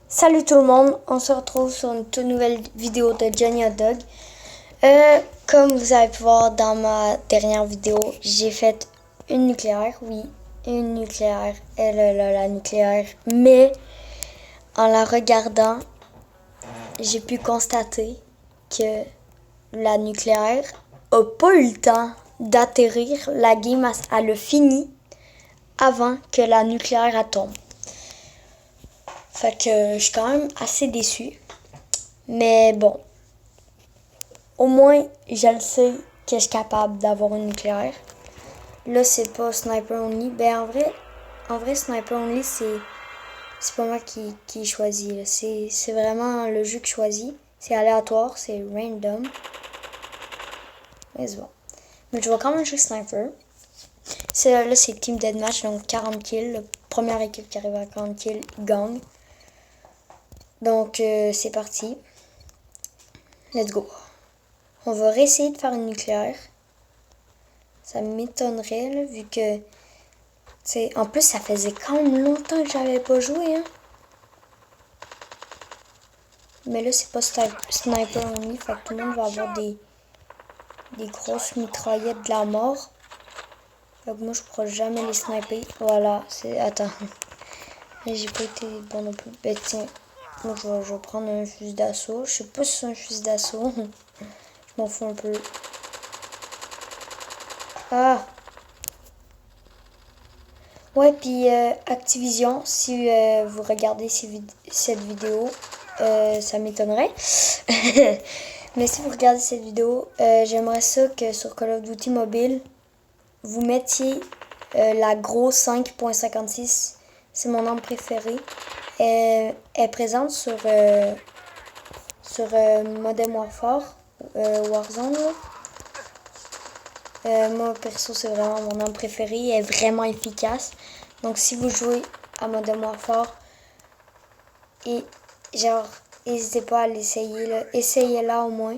Salut tout le monde, on se retrouve sur une toute nouvelle vidéo de Johnny Hot Dog. Comme vous avez pu voir dans ma dernière vidéo, j'ai fait une nucléaire, oui, une nucléaire, la nucléaire, mais en la regardant, j'ai pu constater que la nucléaire a pas eu le temps d'atterrir, la game elle a fini avant que la nucléaire tombe. Fait que je suis quand même assez déçue. Mais bon, au moins, je le sais que je suis capable d'avoir une nucléaire. Là, c'est pas Sniper Only. Ben, en vrai Sniper Only, c'est pas moi qui choisis. C'est vraiment le jeu qui choisit. C'est aléatoire, c'est random. Mais c'est bon. Mais je vais quand même jouer Sniper. Là, c'est Team Deathmatch, donc 40 kills. La première équipe qui arrive à 40 kills gagne. Donc, c'est parti. Let's go. On va réessayer de faire une nucléaire. Ça m'étonnerait, là, vu que... En plus, ça faisait quand même longtemps que j'avais pas joué, hein. Mais là, c'est pas Sniper Only, fait que tout le monde va avoir des grosses mitraillettes de la mort. Fait que moi, je pourrais jamais les sniper. Voilà, Attends. J'ai pas été bon non plus. Ben tiens, moi, je vais prendre un fusil d'assaut. Je sais pas si c'est un fusil d'assaut. Je m'en fous un peu. Ah! Ouais, puis Activision, si vous regardez cette vidéo, ça m'étonnerait. Mais si vous regardez cette vidéo, j'aimerais ça que sur Call of Duty Mobile, vous mettiez la Gros 5.56. C'est mon arme préférée. Elle est présente sur Modern Warfare, Warzone. Là. Moi, perso, c'est vraiment mon arme préférée. Elle est vraiment efficace. Donc, si vous jouez à Modern Warfare, et genre, n'hésitez pas à l'essayer. Essayez-la au moins.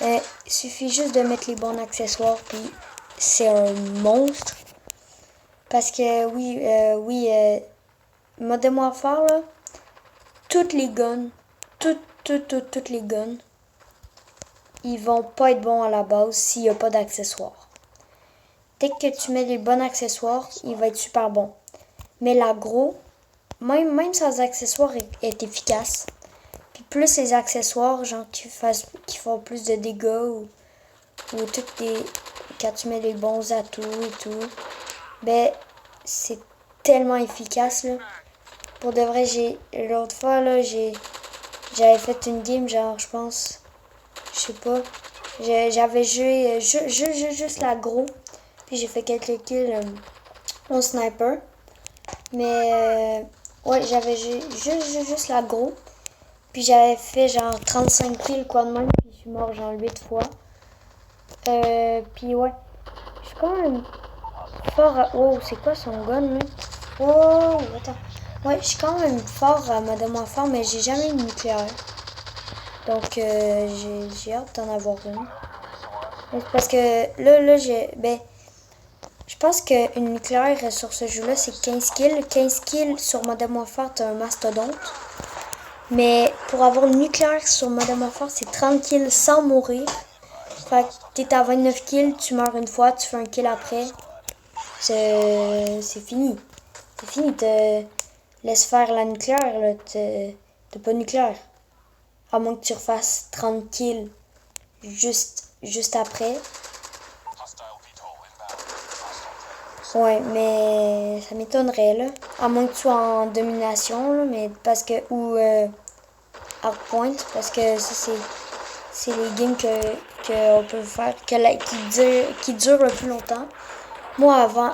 Il suffit juste de mettre les bons accessoires, puis c'est un monstre. Parce que, oui, Modern Warfare, là, toutes les guns, toutes les guns, ils vont pas être bons à la base s'il n'y a pas d'accessoires. Dès que tu mets les bons accessoires, il va être super bon. Mais l'aggro, même sans accessoires, est efficace. Puis plus les accessoires, genre qui font plus de dégâts ou quand tu mets les bons atouts et tout, ben c'est tellement efficace là. Pour de vrai, l'autre fois là, j'avais fait une game genre je pense, je sais pas, j'avais joué juste l'aggro, puis j'ai fait quelques kills au sniper, mais ouais j'avais joué juste l'aggro, puis j'avais fait genre 35 kills quoi de même, puis je suis mort genre 8 fois. Puis ouais, je suis quand même fort à... Oh, c'est quoi son gun, là? Oh, attends. Ouais, je suis quand même fort à Modern Warfare, mais j'ai jamais une nucléaire. Donc, j'ai hâte d'en avoir une. Parce que là je pense qu'une nucléaire sur ce jeu-là, c'est 15 kills. 15 kills sur Modern Warfare, t'as un mastodonte. Mais pour avoir une nucléaire sur Modern Warfare, c'est 30 kills sans mourir. Fait que t'es à 29 kills, tu meurs une fois, tu fais un kill après. C'est fini. C'est fini. Laisse faire la nucléaire, là. T'es pas nucléaire. À moins que tu refasses 30 kills juste après. Ouais, mais ça m'étonnerait, là. À moins que tu sois en domination, là, mais parce que... Ou hardpoint, parce que ça, c'est les games que on peut faire, qui durent le plus longtemps. Moi, avant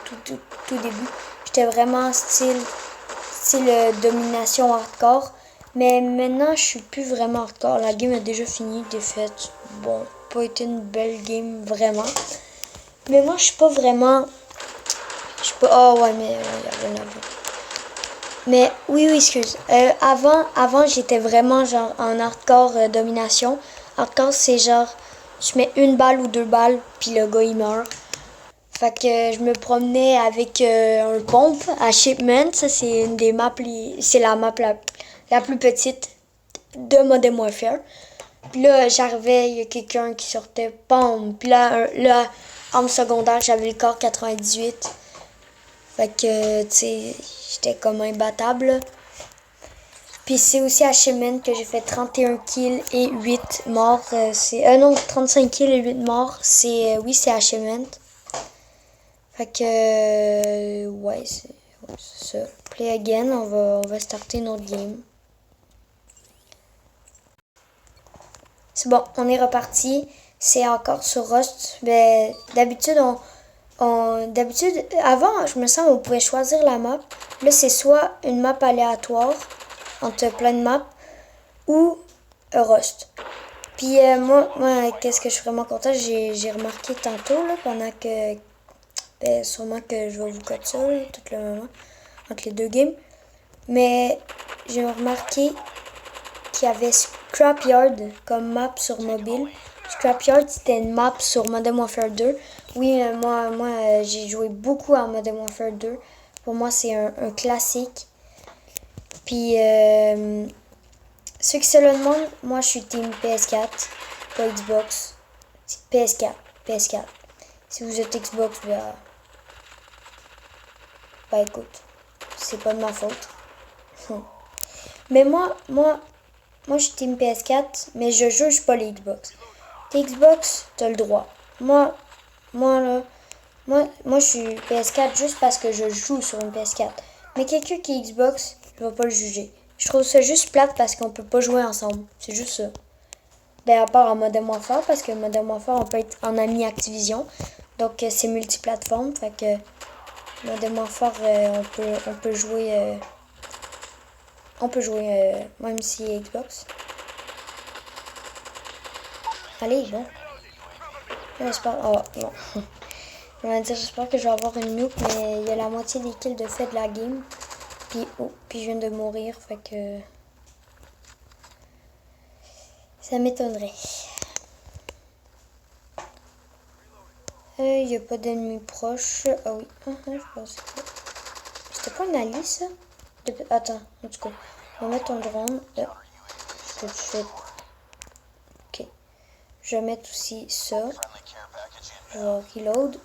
tout début, j'étais vraiment style domination hardcore. Mais maintenant, je suis plus vraiment hardcore. La game a déjà fini, défaite. Bon, pas été une belle game, vraiment. Mais moi, je suis pas vraiment... Je suis pas... Oh, ouais, mais... Mais oui, excuse. Avant j'étais vraiment genre en hardcore domination. Hardcore, c'est genre, tu mets une balle ou deux balles, puis le gars il meurt. Fait que je me promenais avec un pompe à Shipment. Ça, c'est une des maps, c'est la map la plus petite de Modern Warfare. Puis là, j'arrivais, il y a quelqu'un qui sortait, pompe. Puis là, en secondaire, j'avais le corps 98. Fait que, tu sais, j'étais comme imbattable, là. Puis c'est aussi à Shipment que j'ai fait 31 kills et 8 morts. Non, 35 kills et 8 morts. Oui, c'est à Shipment. Fait que, ouais, c'est ça. Play again, on va starter notre game. C'est bon, on est reparti. C'est encore sur Rust. Ben, d'habitude, d'habitude, avant, je me sens on pouvait choisir la map. Là, c'est soit une map aléatoire entre plein de maps ou Rust. Puis moi qu'est-ce que je suis vraiment content, j'ai remarqué tantôt, là, pendant que, ben, sûrement que je vais vous coter ça, là, tout le moment, entre les deux games. Mais j'ai remarqué qu'il y avait Scrapyard comme map sur mobile. Scrapyard, c'était une map sur Modern Warfare 2. Oui, moi j'ai joué beaucoup à Modern Warfare 2. Pour moi, c'est un classique. Puis, ceux qui se le demandent, moi je suis team PS4, pas Xbox. PS4. Si vous êtes Xbox, bah écoute, c'est pas de ma faute. Mais moi je suis team PS4, mais je juge pas les Xbox. T'es Xbox, t'as le droit. Moi je suis PS4 juste parce que je joue sur une PS4. Mais quelqu'un qui est Xbox, je vais pas le juger. Je trouve ça juste plate parce qu'on peut pas jouer ensemble. C'est juste ça. Ben, à part en Modern Warfare, parce que Modern Warfare, on peut être en ami Activision. Donc, c'est multiplateforme. Fait que Modern Warfare, on peut jouer... même si Xbox. Allez, bon. J'espère... Oh, non. On va dire, j'espère que je vais avoir une nuke, mais il y a la moitié des kills de fait de la game. Puis je viens de mourir, fait que... Ça m'étonnerait. Il n'y a pas d'ennemis proches. Ah oui, je pense que... C'était pas une alliée, ça? Attends, en tout cas. On va mettre ton drone. Tout de suite. Ok. Je vais mettre aussi ça. Je vais reload.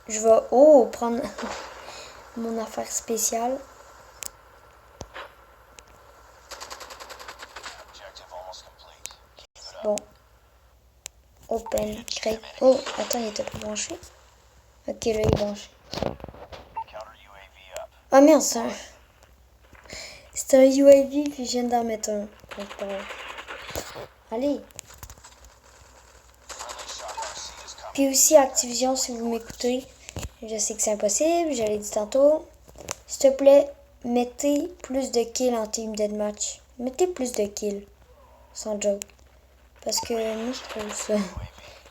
Je vais... prendre mon affaire spéciale. Bon. Open. Crate. Oh, attends, il était pas branché. Ok, là, il est branché. Ah merde, c'est un UAV, puis je viens d'en mettre un. Allez. Puis aussi Activision, si vous m'écoutez, je sais que c'est impossible, je l'ai dit tantôt. S'il te plaît, mettez plus de kills en team deathmatch. Mettez plus de kills. Sans joke. Parce que moi,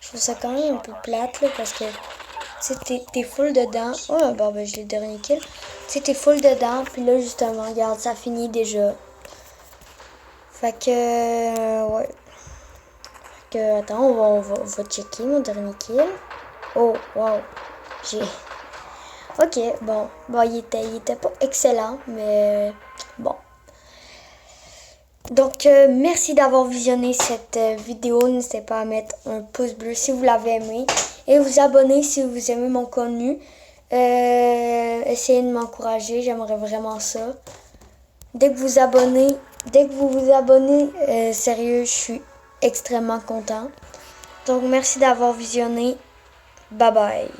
je trouve ça quand même un peu plate, là, parce que, tu sais, t'es full dedans. Oh, bon, ben, je l'ai dernier kill. Tu sais, t'es full dedans, puis là, justement, regarde, ça finit déjà. Fait que, ouais. Fait que, attends, on va checker mon dernier kill. Oh, wow. Ok, bon, il était pas excellent, mais bon. Donc, merci d'avoir visionné cette vidéo. N'hésitez pas à mettre un pouce bleu si vous l'avez aimé. Et vous abonner si vous aimez mon contenu. Essayez de m'encourager, j'aimerais vraiment ça. Dès que vous vous abonnez, sérieux, je suis extrêmement content. Donc, merci d'avoir visionné. Bye bye.